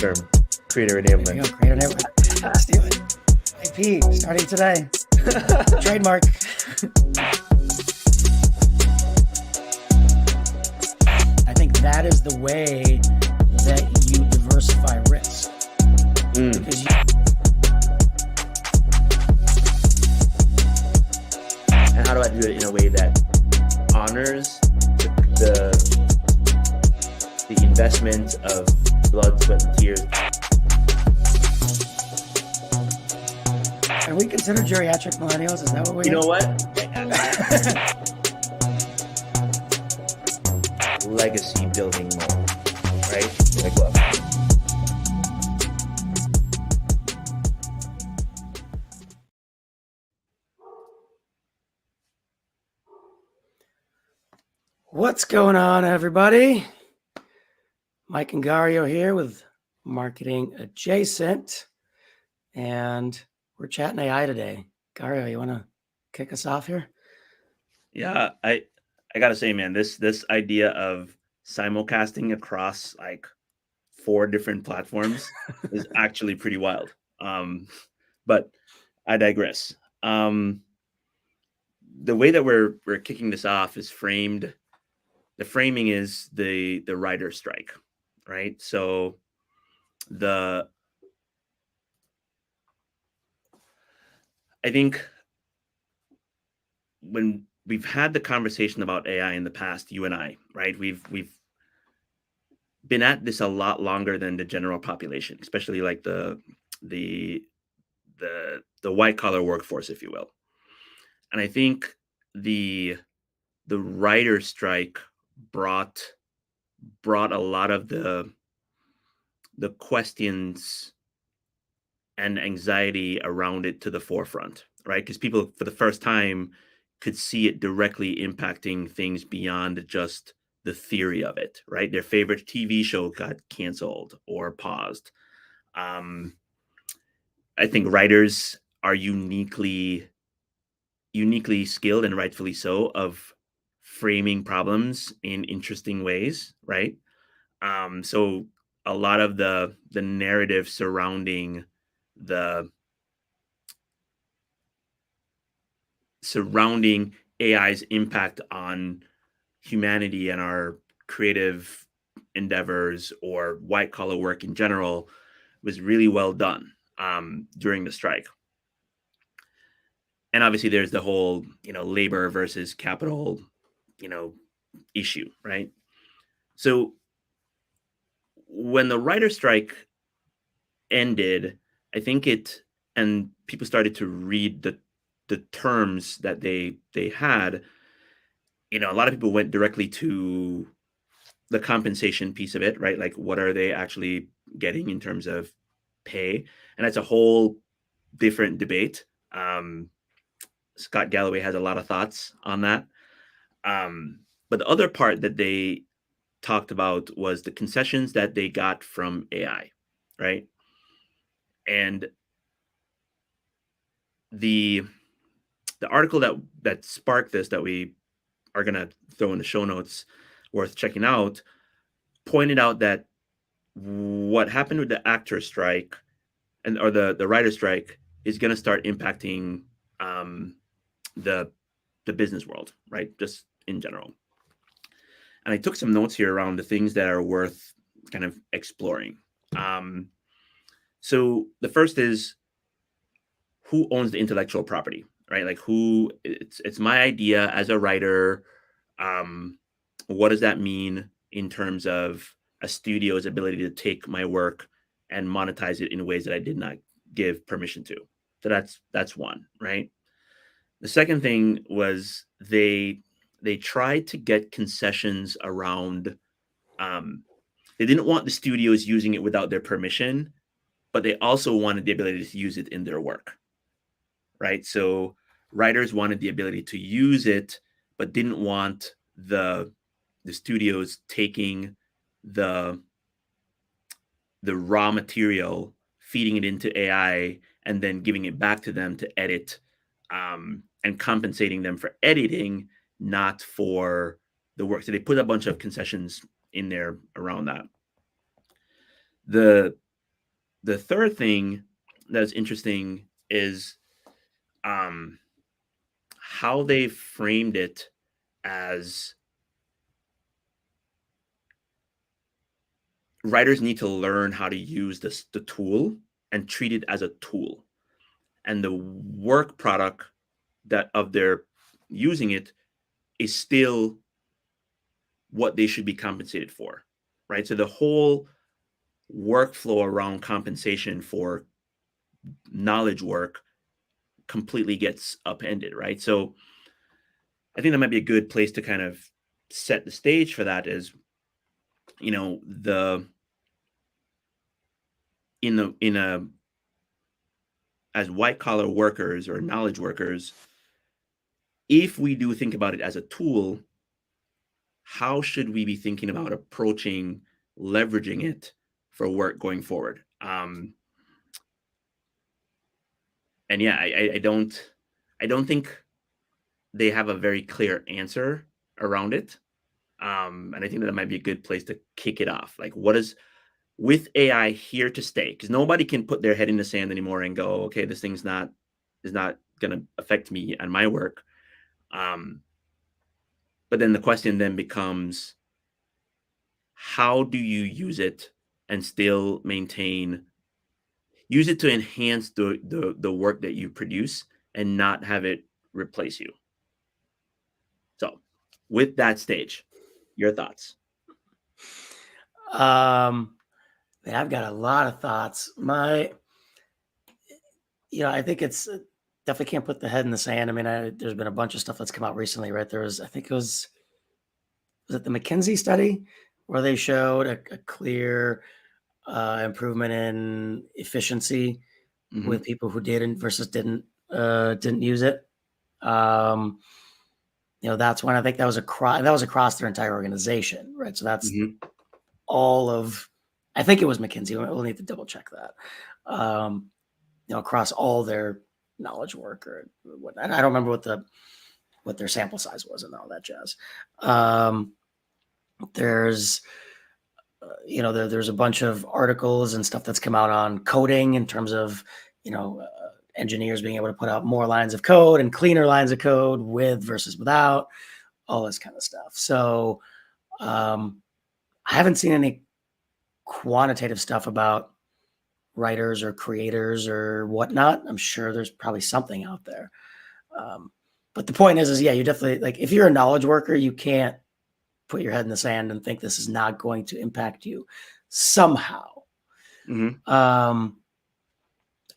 term, creator There you enablement. go, creator enablement. Steal it. IP starting today. Trademark. I think that is the way that you diversify risk. Because And how do I do it in a way that honors the investment of blood, sweat, and tears? Are we considered geriatric millennials? Is that what we You are? know what? Legacy building mode, right? Like what? What's going on, everybody? Mike and Garrio here with Marketing Adjacent, and we're chatting AI today. Garrio, you want to kick us off here? Yeah, I gotta say, man, this idea of simulcasting across like 4 different platforms is actually pretty wild. But I digress. The way that we're kicking this off is framed. The framing is the writer strike, right? So I think when we've had the conversation about AI in the past, you and I, right? We've been at this a lot longer than the general population, especially like the white collar workforce, if you will. And I think the writer strike brought a lot of the questions and anxiety around it to the forefront, right? Because people for the first time could see it directly impacting things beyond just the theory of it, right? Their favorite TV show got canceled or paused. I think writers are uniquely skilled, and rightfully so, of framing problems in interesting ways, right? So a lot of the narrative surrounding AI's impact on humanity and our creative endeavors or white collar work in general was really well done during the strike. And obviously there's the whole, labor versus capital, issue, right? So when the writer strike ended, I think and people started to read the terms that they had, a lot of people went directly to the compensation piece of it, right? Like, what are they actually getting in terms of pay? And that's a whole different debate. Scott Galloway has a lot of thoughts on that. But the other part that they talked about was the concessions that they got from AI, right? And the article that sparked this, that we are going to throw in the show notes, worth checking out, pointed out that what happened with the actor strike or the writer strike is going to start impacting the business world, right? Just in general. And I took some notes here around the things that are worth kind of exploring. So the first is, who owns the intellectual property, right? Like, it's my idea as a writer. What does that mean in terms of a studio's ability to take my work and monetize it in ways that I did not give permission to? So that's one, right? The second thing was they tried to get concessions around, they didn't want the studios using it without their permission, but they also wanted the ability to use it in their work, right? So writers wanted the ability to use it, but didn't want the studios taking the raw material, feeding it into AI, and then giving it back to them to edit, and compensating them for editing, not for the work. So they put a bunch of concessions in there around that. The The third thing that's interesting is how they framed it as writers need to learn how to use the tool and treat it as a tool, and the work product that of their using it is still what they should be compensated for, right? So the whole workflow around compensation for knowledge work completely gets upended, right? So I think that might be a good place to kind of set the stage for that is, the in a as white collar workers or knowledge workers, if we do think about it as a tool, how should we be thinking about approaching leveraging it for work going forward? And yeah, I don't think they have a very clear answer around it. And I think that might be a good place to kick it off. Like, what is with AI here to stay? Because nobody can put their head in the sand anymore and go, okay, this thing's not is not going to affect me and my work. But then the question then becomes, how do you use it and still use it to enhance the work that you produce and not have it replace you? So with that stage, your thoughts? I've got a lot of thoughts. I think it's definitely can't put the head in the sand. I mean, there's been a bunch of stuff that's come out recently, right? I think it was it the McKinsey study where they showed a clear improvement in efficiency with people who didn't versus didn't use it. That's when I think that was across their entire organization, right? So that's all of, I think it was McKinsey. We'll need to double check that. Across all their knowledge work or whatnot. And I don't remember what their sample size was and all that jazz. There's there's a bunch of articles and stuff that's come out on coding in terms of engineers being able to put out more lines of code and cleaner lines of code with versus without, all this kind of stuff. So I haven't seen any quantitative stuff about writers or creators or whatnot. I'm sure there's probably something out there. But the point is yeah, you definitely, like, if you're a knowledge worker, you can't put your head in the sand and think this is not going to impact you somehow.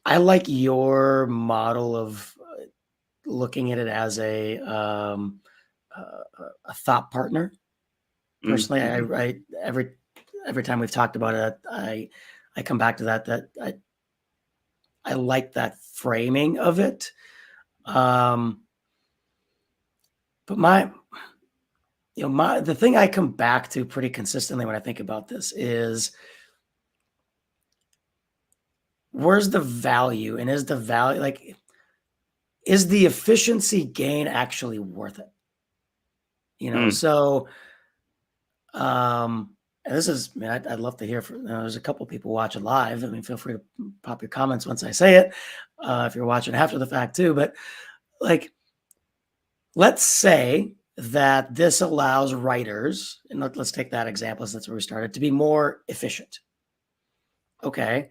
I like your model of looking at it as a thought partner. Personally, I every time we've talked about it, I come back to that I like that framing of it. But the thing I come back to pretty consistently when I think about this is, where's the value, and is the efficiency gain actually worth it? So, and this is, I'd love to hear from, there's a couple people watching live. I mean, feel free to pop your comments once I say it, if you're watching after the fact too, but like, let's say that this allows writers, and let's take that example, so that's where we started, to be more efficient. Okay.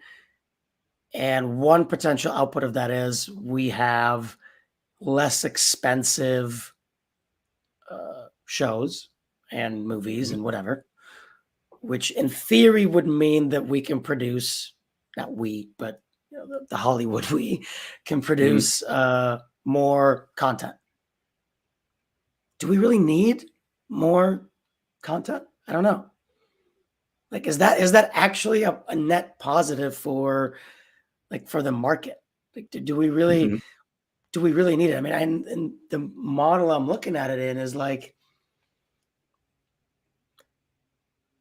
And one potential output of that is we have less expensive shows and movies and whatever, which in theory would mean that we can produce, not we, but the Hollywood we can produce more content. Do we really need more content? I don't know. Like, is that actually a net positive for the market? Like, do we really need it? I mean, and the model I'm looking at it in is like,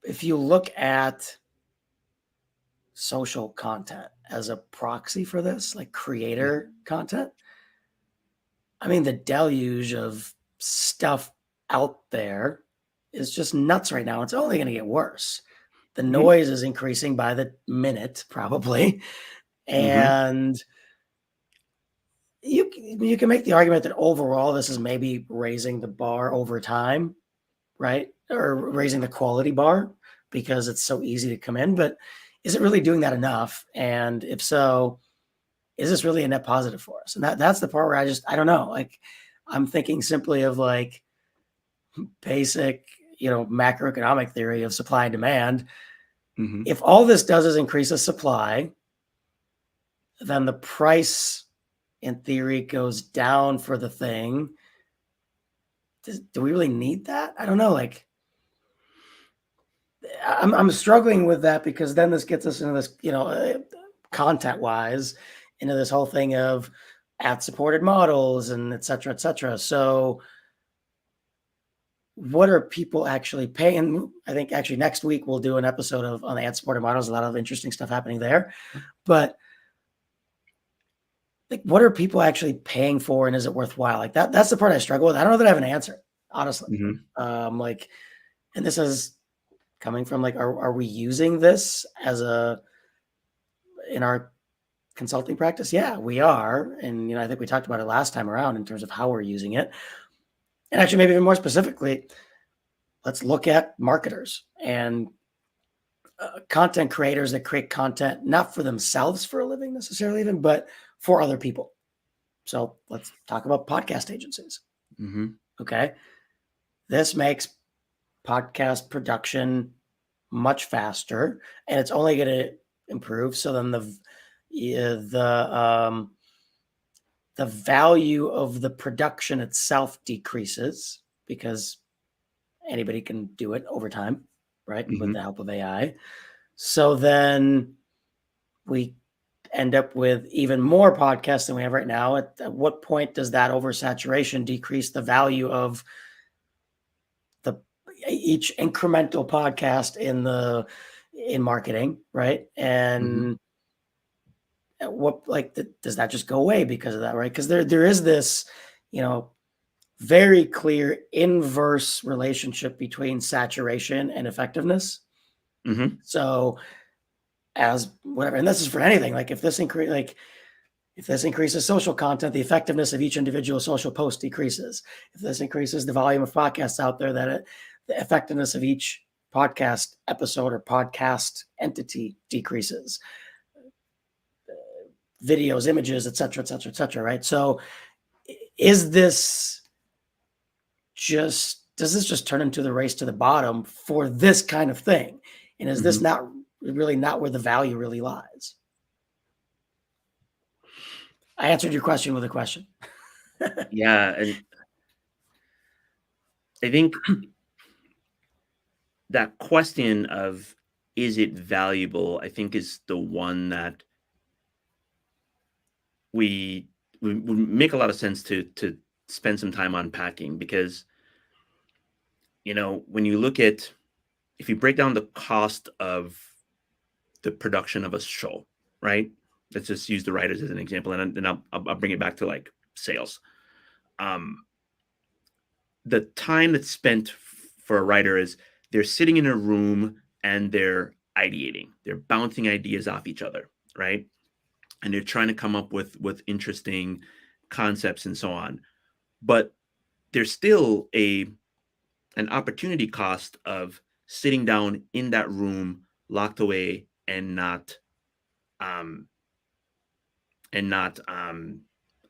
if you look at social content as a proxy for this, like creator content, I mean, the deluge of stuff out there is just nuts right now. It's only going to get worse. The noise is increasing by the minute, probably. And you can make the argument that overall this is maybe raising the bar over time, right? Or raising the quality bar because it's so easy to come in. But is it really doing that enough? And if so, is this really a net positive for us? And that's the part where I don't know. Like, I'm thinking simply of like basic, macroeconomic theory of supply and demand. If all this does is increase the supply, then the price in theory goes down for the thing. Do we really need that? I don't know. Like, I'm struggling with that because then this gets us into this, content wise, into this whole thing of ad supported models and et cetera, et cetera. So what are people actually paying? I think actually next week we'll do an episode on the ad supported models. A lot of interesting stuff happening there, but like, what are people actually paying for, and is it worthwhile? Like that's the part I struggle with. I don't know that I have an answer, honestly. Like, and this is coming from like, are we using this in our consulting practice? Yeah, we are. And, I think we talked about it last time around in terms of how we're using it. And actually, maybe even more specifically, let's look at marketers and content creators that create content, not for themselves for a living necessarily even, but for other people. So let's talk about podcast agencies. Okay. This makes podcast production much faster, and it's only going to improve. So then the value of the production itself decreases because anybody can do it over time, right? With the help of AI. So then we end up with even more podcasts than we have right now. At what point does that oversaturation decrease the value of each incremental podcast in marketing, right? And what, like, does that just go away because of that, right? Because there is this, very clear inverse relationship between saturation and effectiveness. So as whatever, and this is for anything, like if this increases social content, the effectiveness of each individual social post decreases. If this increases the volume of podcasts out there, the effectiveness of each podcast episode or podcast entity decreases. Videos, images, et cetera, et cetera, et cetera, right? So does this just turn into the race to the bottom for this kind of thing? And is this not where the value really lies? I answered your question with a question. Yeah. And I think that question of, is it valuable, I think is the one that we make a lot of sense to spend some time unpacking, because, when you look at, if you break down the cost of the production of a show, right? Let's just use the writers as an example, and then I'll bring it back to like sales. The time that's spent for a writer is they're sitting in a room and they're ideating, they're bouncing ideas off each other, right? And they're trying to come up with interesting concepts and so on. But there's still an opportunity cost of sitting down in that room, locked away, and not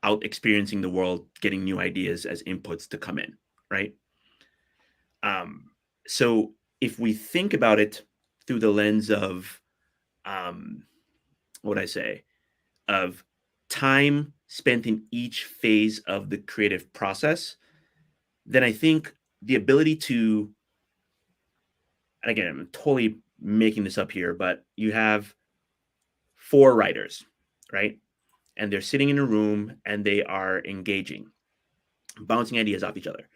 out experiencing the world, getting new ideas as inputs to come in, right? So if we think about it through the lens of what I say, of time spent in each phase of the creative process, then I think the ability to, and again, I'm totally making this up here, but you have 4 writers, right? And they're sitting in a room and they are engaging, bouncing ideas off each other.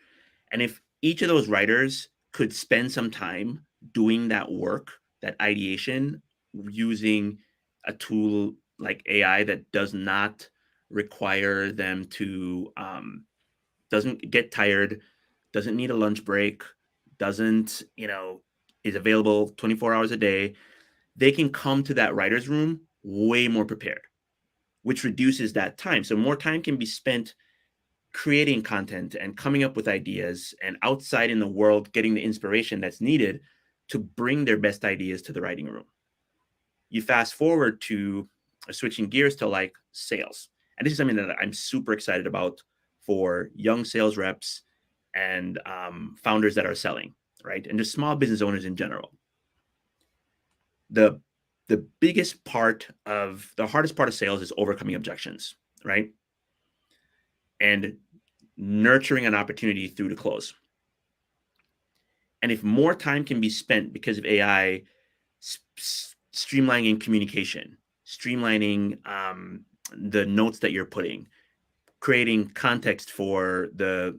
And if each of those writers could spend some time doing that work, that ideation, using a tool like AI that does not require them to, doesn't get tired, doesn't need a lunch break, doesn't, is available 24 hours a day, they can come to that writer's room way more prepared, which reduces that time. So more time can be spent creating content and coming up with ideas and outside in the world getting the inspiration that's needed to bring their best ideas to the writing room. You fast forward to switching gears to like sales. And this is something that I'm super excited about for young sales reps and founders that are selling, right? And just small business owners in general. The biggest part of the hardest part of sales is overcoming objections, right? And nurturing an opportunity through the close. And if more time can be spent because of AI, streamlining communication, streamlining the notes that you're putting, creating context for the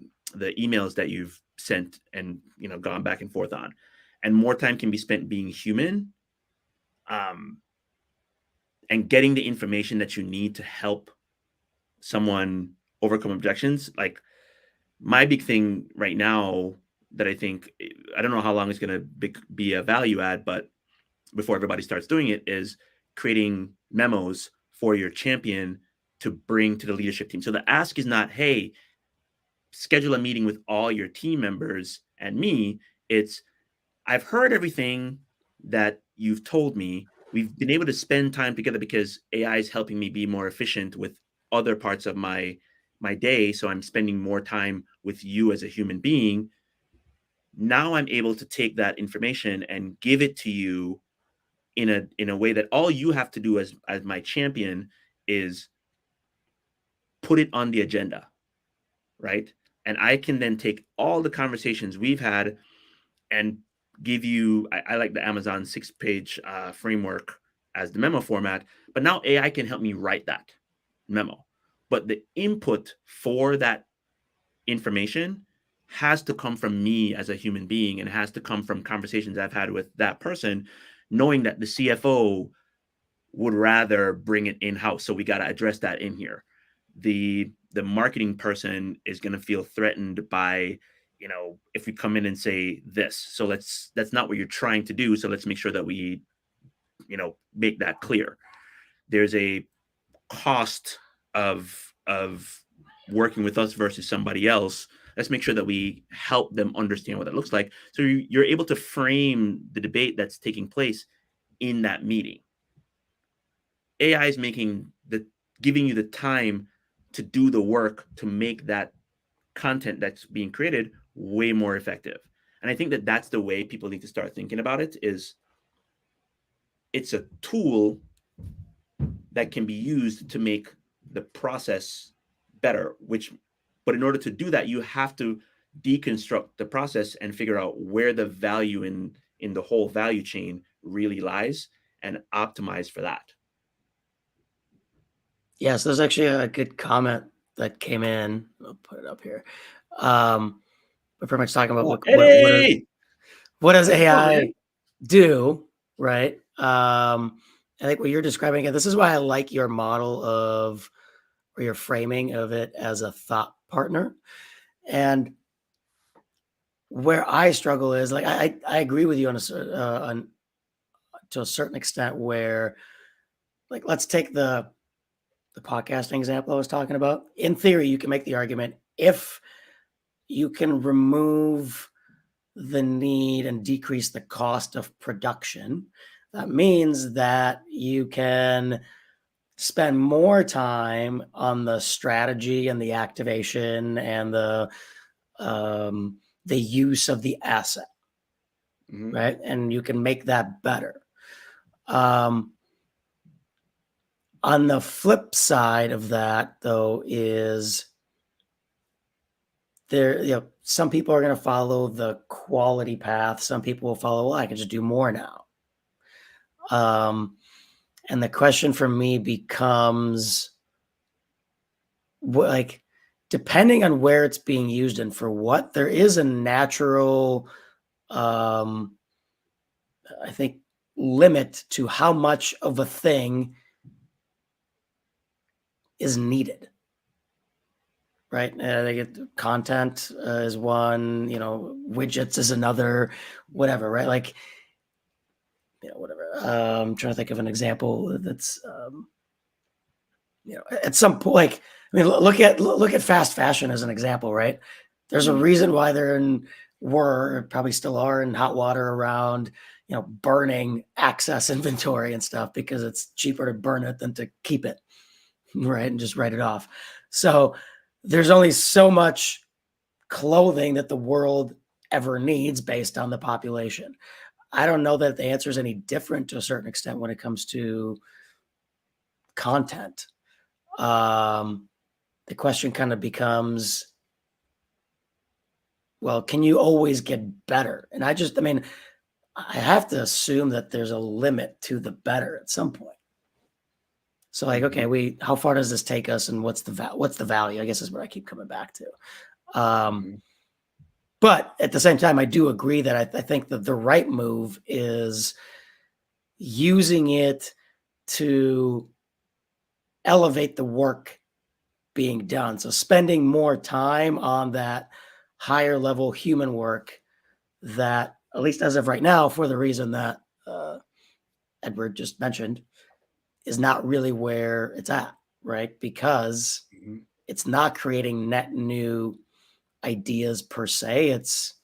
emails that you've sent and gone back and forth on, and more time can be spent being human, and getting the information that you need to help someone overcome objections. Like my big thing right now that I think, I don't know how long it's going to be a value add, but before everybody starts doing it, is creating memos for your champion to bring to the leadership team. So the ask is not, hey, schedule a meeting with all your team members and me. It's, I've heard everything that you've told me. We've been able to spend time together because AI is helping me be more efficient with other parts of my day. So I'm spending more time with you as a human being. Now I'm able to take that information and give it to you in a way that all you have to do as my champion is put it on the agenda, right? And I can then take all the conversations we've had and give you, I like the Amazon 6-page framework as the memo format, but now AI can help me write that memo. But the input for that information has to come from me as a human being, and has to come from conversations I've had with that person, knowing that the CFO would rather bring it in-house. So we got to address that in here. The marketing person is going to feel threatened by, if we come in and say this. So that's not what you're trying to do. So let's make sure that we, make that clear. There's a cost of working with us versus somebody else. Let's make sure that we help them understand what that looks like. So you're able to frame the debate that's taking place in that meeting. AI is giving you the time to do the work to make that content that's being created way more effective. And I think that that's the way people need to start thinking about it. Is it's a tool that can be used to make the process better, but in order to do that, you have to deconstruct the process and figure out where the value in the whole value chain really lies and optimize for that. Yes, there's actually a good comment that came in. I'll put it up here. We're pretty much talking about what does AI do, right? I think what you're describing, and this is why I like your model or your framing of it as a thought partner. And where I struggle is, like, I agree with you to a certain extent, where, like, let's take the podcasting example I was talking about. In theory, you can make the argument, if you can remove the need and decrease the cost of production, that means that you can spend more time on the strategy and the activation and the use of the asset, right? And you can make that better. On the flip side of that, though, is some people are going to follow the quality path. Some people will follow, well, I can just do more now. And the question for me becomes, like, depending on where it's being used and for what, there is a natural, I think, limit to how much of a thing is needed, right? They get content is one, widgets is another, whatever, right? Like, whatever. I'm trying to think of an example that's, at some point, like, I mean, look at fast fashion as an example, right? There's a reason why were probably still are in hot water around, burning excess inventory and stuff, because it's cheaper to burn it than to keep it, right? And just write it off. So there's only so much clothing that the world ever needs based on the population. I don't know that the answer is any different to a certain extent when it comes to content. The question kind of becomes, well, can you always get better? And I have to assume that there's a limit to the better at some point. So like, okay, how far does this take us, and what's the value? I guess is what I keep coming back to. But at the same time, I do agree that I think that the right move is using it to elevate the work being done. So spending more time on that higher level human work that, at least as of right now, for the reason that Edward just mentioned, is not really where it's at, right? Because it's not creating net new ideas per se. It's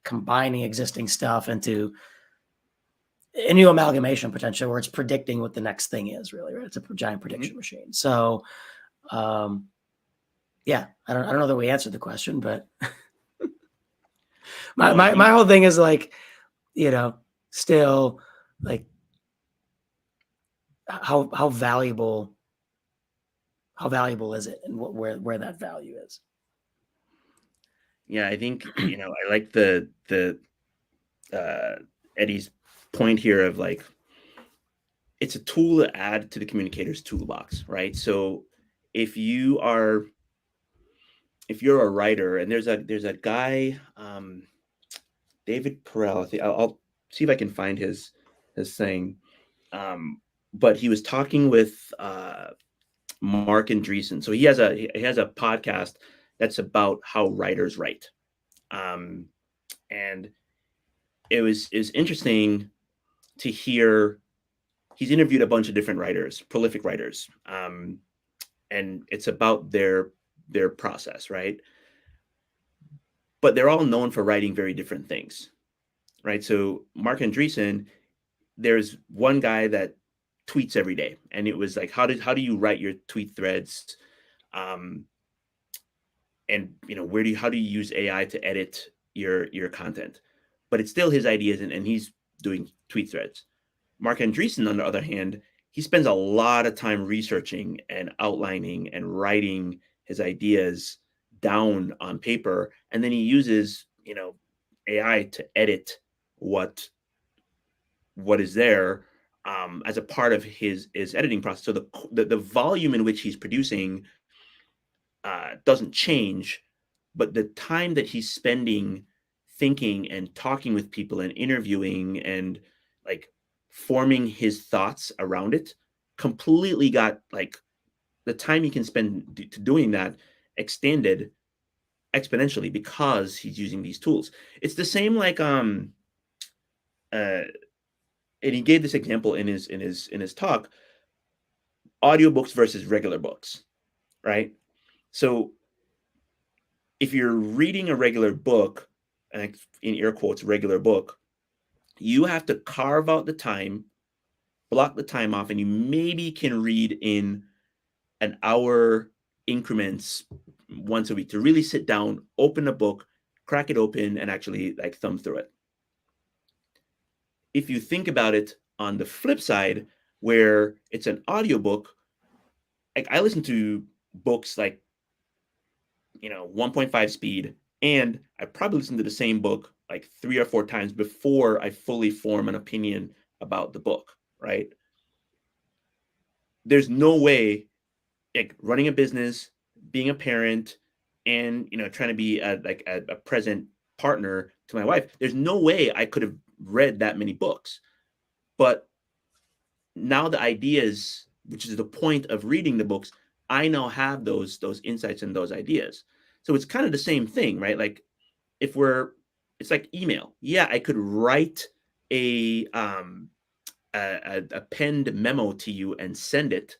combining existing stuff into a new amalgamation potential, where it's predicting what the next thing is, really, right? It's a giant prediction machine. So, yeah, I don't know that we answered the question, but my whole thing is like, still like how valuable is it, and where that value is. Yeah, I think, I like the Eddie's point here of like, it's a tool to add to the communicator's toolbox, right? So if you're a writer, and there's a guy, David Perel, I think I'll see if I can find his thing. But he was talking with Mark Andreessen. So he has a podcast that's about how writers write. And it was interesting to hear. He's interviewed a bunch of different writers, prolific writers, and it's about their process, right? But they're all known for writing very different things, right? So Mark Andreessen, there's one guy that tweets every day, and it was like, how do you write your tweet threads, and how do you use AI to edit your content? But it's still his ideas, and he's doing tweet threads. Mark Andreessen, on the other hand, he spends a lot of time researching and outlining and writing his ideas down on paper, and then he uses AI to edit what is there, as a part of his editing process. So the volume in which he's producing doesn't change, but the time that he's spending thinking and talking with people and interviewing and like forming his thoughts around it completely got, like, the time he can spend doing that extended exponentially because he's using these tools. It's the same like and he gave this example in his talk: audiobooks versus regular books, right? So if you're reading a regular book, and in air quotes regular book, you have to carve out the time, block the time off, and you maybe can read in an hour increments once a week to really sit down, open a book, crack it open, and actually like thumb through it. If you think about it on the flip side, where it's an audiobook, like I listen to books like 1.5 speed, and I probably listen to the same book like 3 or 4 times before I fully form an opinion about the book, right? There's no way, like running a business, being a parent, and trying to be a present partner to my wife, there's no way I could have read that many books. But now the ideas, which is the point of reading the books, I now have those insights and those ideas. So it's kind of the same thing, right? Like it's like email. Yeah, I could write a a penned memo to you and send it,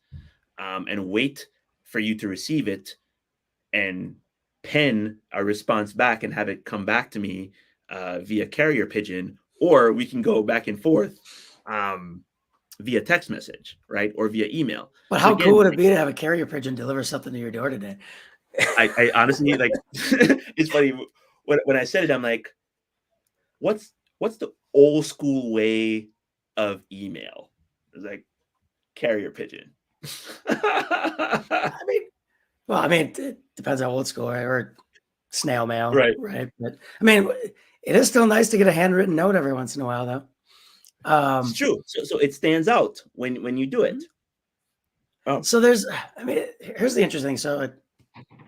and wait for you to receive it and pen a response back and have it come back to me via carrier pigeon, or we can go back and forth via text message, right, or via email. But So how cool again, would it be to have a carrier pigeon deliver something to your door today? I honestly like it's funny when I said it, I'm like, what's the old school way of email? It's like carrier pigeon. I mean, well, I mean, it depends on old school, right? Or snail mail, Right. right? But I mean, it is still nice to get a handwritten note every once in a while, though. It's true. So it stands out when you do it. Oh, So there's, I mean, here's the interesting. So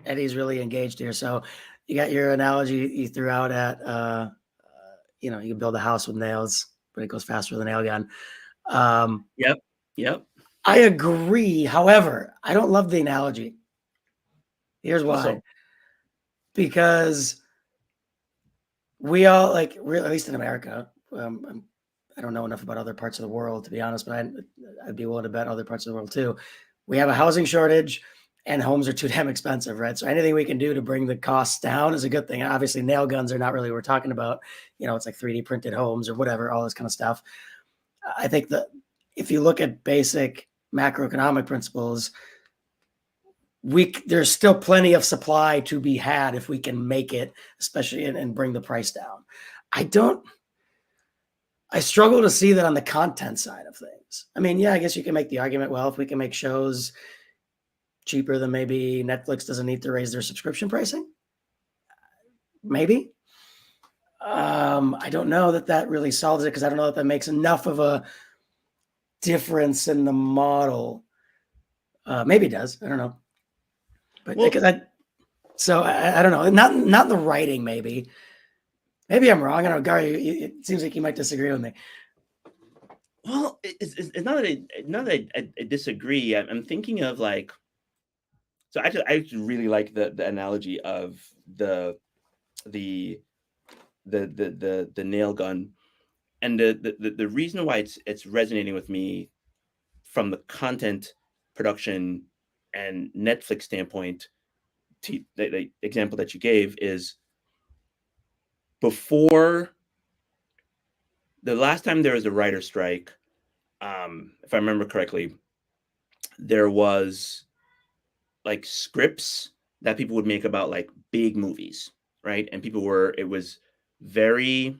Eddie's really engaged here. So you got your analogy you threw out at, you can build a house with nails, but it goes faster with a nail gun. yep. I agree. However, I don't love the analogy. Here's why. Also, Because we all at least in America, I don't know enough about other parts of the world, to be honest, but I'd be willing to bet other parts of the world too. We have a housing shortage and homes are too damn expensive, right? So anything we can do to bring the costs down is a good thing. Obviously, nail guns are not really what we're talking about. It's like 3D printed homes or whatever, all this kind of stuff. I think that if you look at basic macroeconomic principles, there's still plenty of supply to be had if we can make it, especially and bring the price down. I struggle to see that on the content side of things. I mean, yeah, I guess you can make the argument, well, if we can make shows cheaper, then maybe Netflix doesn't need to raise their subscription pricing. Maybe. I don't know that really solves it, because I don't know that makes enough of a difference in the model. Maybe it does. I don't know. But because I don't know. Not the writing, maybe. Maybe I'm wrong. I don't know, Garrio, it seems like you might disagree with me. Well, it's not that I disagree. I'm thinking of like, so I just really like the analogy of the nail gun, and the reason why it's resonating with me from the content production and Netflix standpoint, the example that you gave is, before the last time there was a writer strike, if I remember correctly, there was like scripts that people would make about like big movies, right? And it was very,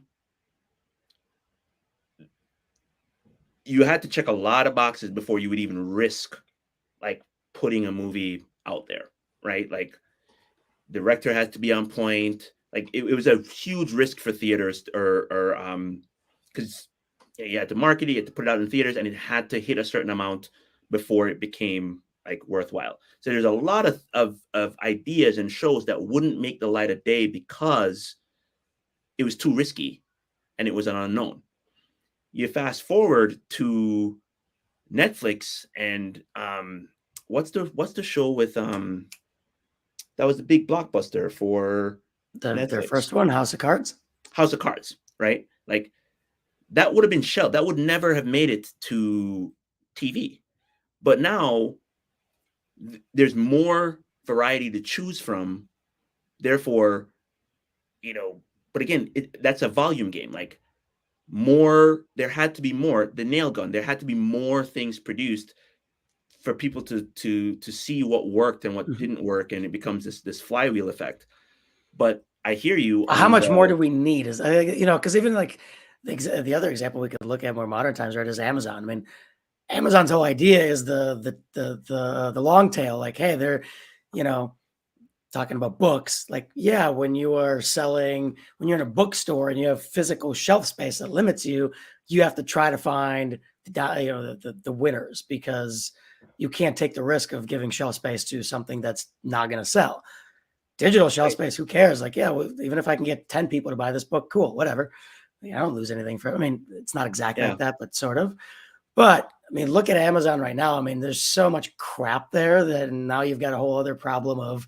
you had to check a lot of boxes before you would even risk like putting a movie out there, right? Like, director has to be on point. Like it was a huge risk for theaters, or because you had to market it, you had to put it out in theaters, and it had to hit a certain amount before it became like worthwhile. So there's a lot of ideas and shows that wouldn't make the light of day because it was too risky and it was an unknown. You fast forward to Netflix, and what's the show with that was the big blockbuster for Their first one, House of Cards. House of Cards, right? Like, that would have been shelved. That would never have made it to TV. But now there's more variety to choose from. Therefore, but again, that's a volume game. Like, there had to be more. The nail gun, there had to be more things produced for people to see what worked and what didn't work, and it becomes this flywheel effect. But I hear you. How much more do we need? Because even like the other example we could look at more modern times, right, is Amazon. I mean, Amazon's whole idea is the long tail. Like, hey, they're talking about books. Like, yeah, when you're in a bookstore and you have physical shelf space that limits you, you have to try to find the winners, because you can't take the risk of giving shelf space to something that's not going to sell. Digital shelf space, who cares? Like, yeah, well, even if I can get 10 people to buy this book, cool, whatever. I don't lose anything for it. I mean, it's not exactly like that, but sort of. But I mean, look at Amazon right now. I mean, there's so much crap there that now you've got a whole other problem of,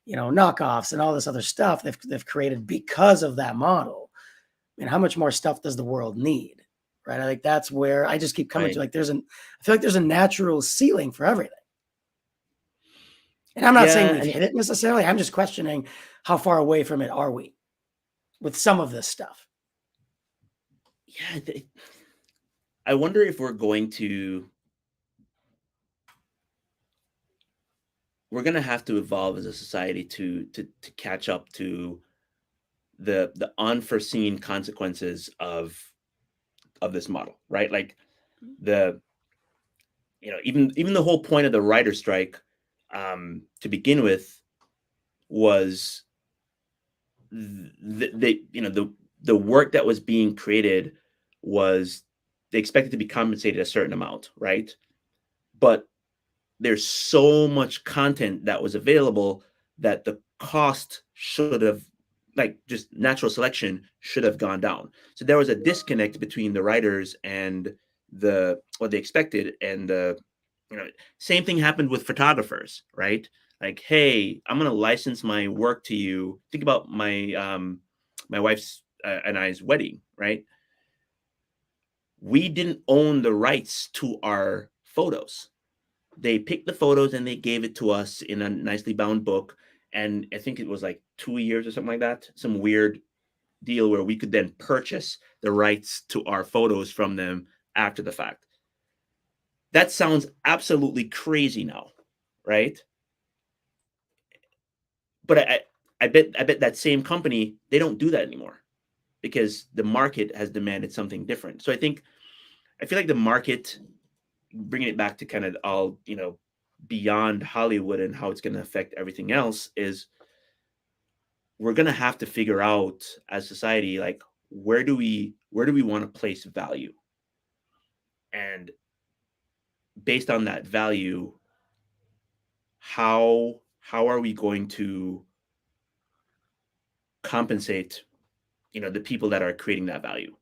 knockoffs and all this other stuff they've created because of that model. I mean, how much more stuff does the world need? right? I think that's where I just keep coming to, Right. like, I feel like there's a natural ceiling for everything. And I'm not saying Yeah, we've hit it necessarily. I'm just questioning how far away from it are we with some of this stuff. yeah. I wonder if we're going to have to evolve as a society to catch up to the unforeseen consequences of this model, right? Like the even the whole point of the writer strike, to begin with, was the work that was being created was they expected to be compensated a certain amount, right? But there's so much content that was available that the cost should have, like, just natural selection should have gone down. So there was a disconnect between the writers and the what they expected, and the you know same thing happened with photographers, right? Like, hey, I'm going to license my work to you. Think about my wife's and I's wedding, right? We didn't own the rights to our photos. They picked the photos and they gave it to us in a nicely bound book. And I think it was like 2 years or something like that, some weird deal where we could then purchase the rights to our photos from them after the fact. That sounds absolutely crazy now, right? But I bet that same company, they don't do that anymore because the market has demanded something different. So I feel like the market, bringing it back to kind of all beyond Hollywood and how it's going to affect everything else, is we're going to have to figure out as society, like, where do we want to place value, and based on that value, how are we going to compensate the people that are creating that value.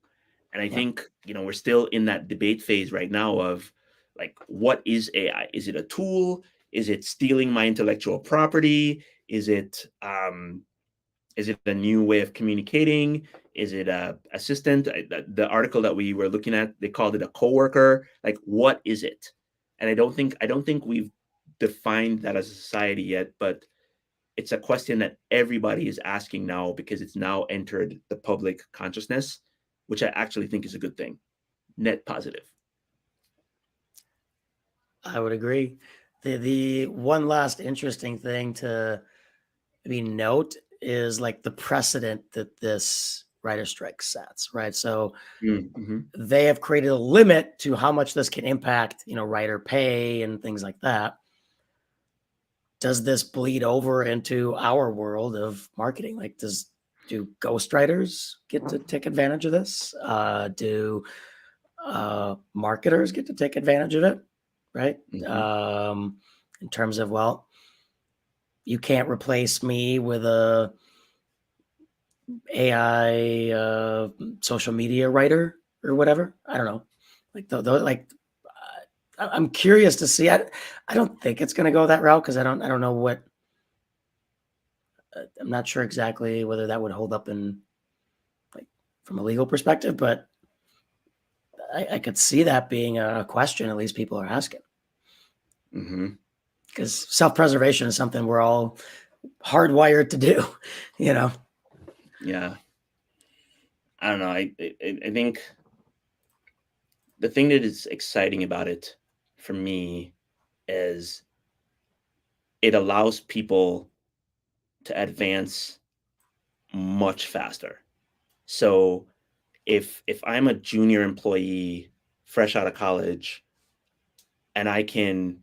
And I Yeah. think we're still in that debate phase right now of, like, what is AI? Is it a tool? Is it stealing my intellectual property? Is it a new way of communicating? Is it a assistant? The article that we were looking at, they called it a coworker. Like, what is it? And I don't think we've defined that as a society yet, but it's a question that everybody is asking now because it's now entered the public consciousness, which I actually think is a good thing. Net positive. I would agree. The one last interesting thing to note is, like, the precedent that this writer strike sets, right? So Mm-hmm. they have created a limit to how much this can impact, writer pay and things like that. Does this bleed over into our world of marketing? Like, do ghostwriters get to take advantage of this? Do marketers get to take advantage of it? Right? Mm-hmm. In terms of, well, you can't replace me with a AI social media writer or whatever. I don't know. Like, like, I'm curious to see. I don't think it's going to go that route because I don't know what. I'm not sure exactly whether that would hold up in, like, from a legal perspective, but I could see that being a question at least people are asking, Mm-hmm. because self-preservation is something we're all hardwired to do, Yeah. I don't know. I think the thing that is exciting about it for me is it allows people to advance much faster. So if I'm a junior employee fresh out of college and I can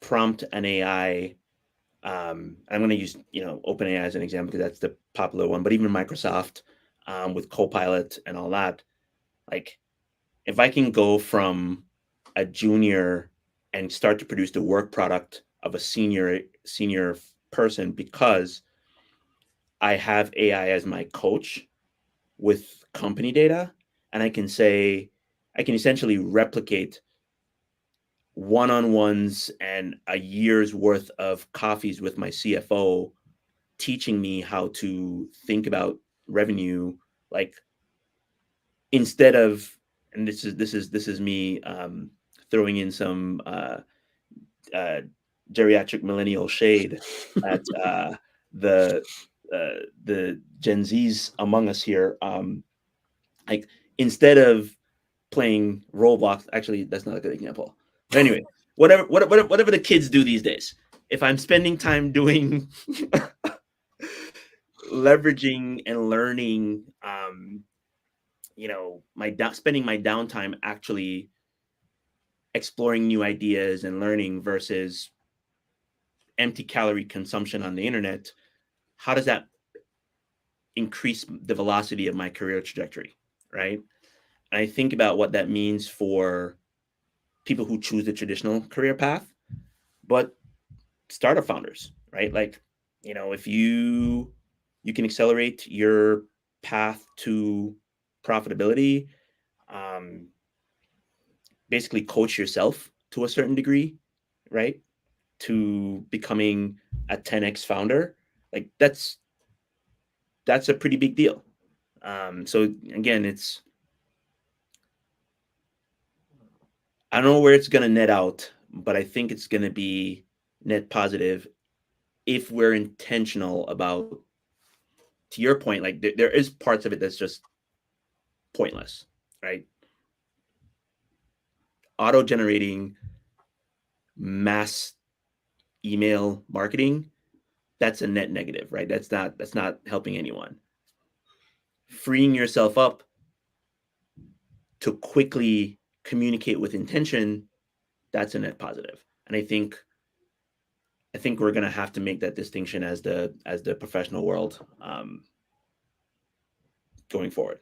prompt an AI, I'm going to use OpenAI as an example because that's the popular one, but even Microsoft, with Copilot and all that, like, if I can go from a junior and start to produce the work product of a senior person because I have AI as my coach with company data, and I can essentially replicate one-on-ones and a year's worth of coffees with my CFO, teaching me how to think about revenue, like, instead of and this is me throwing in some geriatric millennial shade at the Gen Zs among us here. Like, instead of playing Roblox, actually, that's not a good example. But anyway, whatever the kids do these days, if I'm spending time doing leveraging and learning, spending my downtime actually exploring new ideas and learning versus empty calorie consumption on the internet, how does that increase the velocity of my career trajectory, right? And I think about what that means for people who choose the traditional career path, but startup founders, right? Like, if you can accelerate your path to profitability, basically coach yourself to a certain degree, right? To becoming a 10x founder, like that's a pretty big deal. So again, I don't know where it's going to net out, but I think it's going to be net positive if we're intentional about, to your point, like there is parts of it that's just pointless, right? Auto-generating mass email marketing, that's a net negative, right? That's not helping anyone. Freeing yourself up to quickly communicate with intention, that's a net positive. And I think we're going to have to make that distinction as the professional world going forward.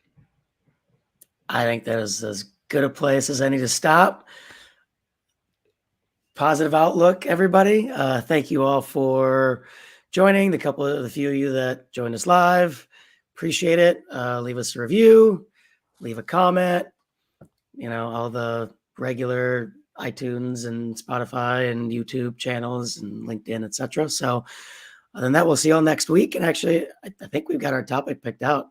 I think that is as good a place as any to stop. Positive outlook, everybody. Thank you all for joining. The few of you that joined us live, appreciate it. Leave us a review, leave a comment. All the regular iTunes and Spotify and YouTube channels and LinkedIn, etc. So other than that, we'll see you all next week. And actually, I think we've got our topic picked out,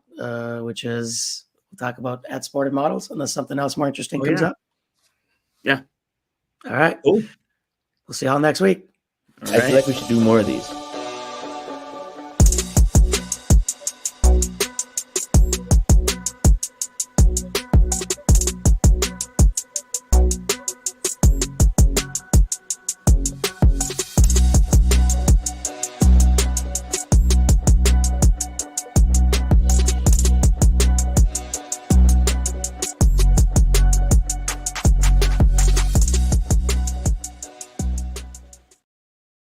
which is we'll talk about ad-supported models unless something else more interesting comes up. Yeah. All right. Cool. We'll see y'all next week. I feel like we should do more of these.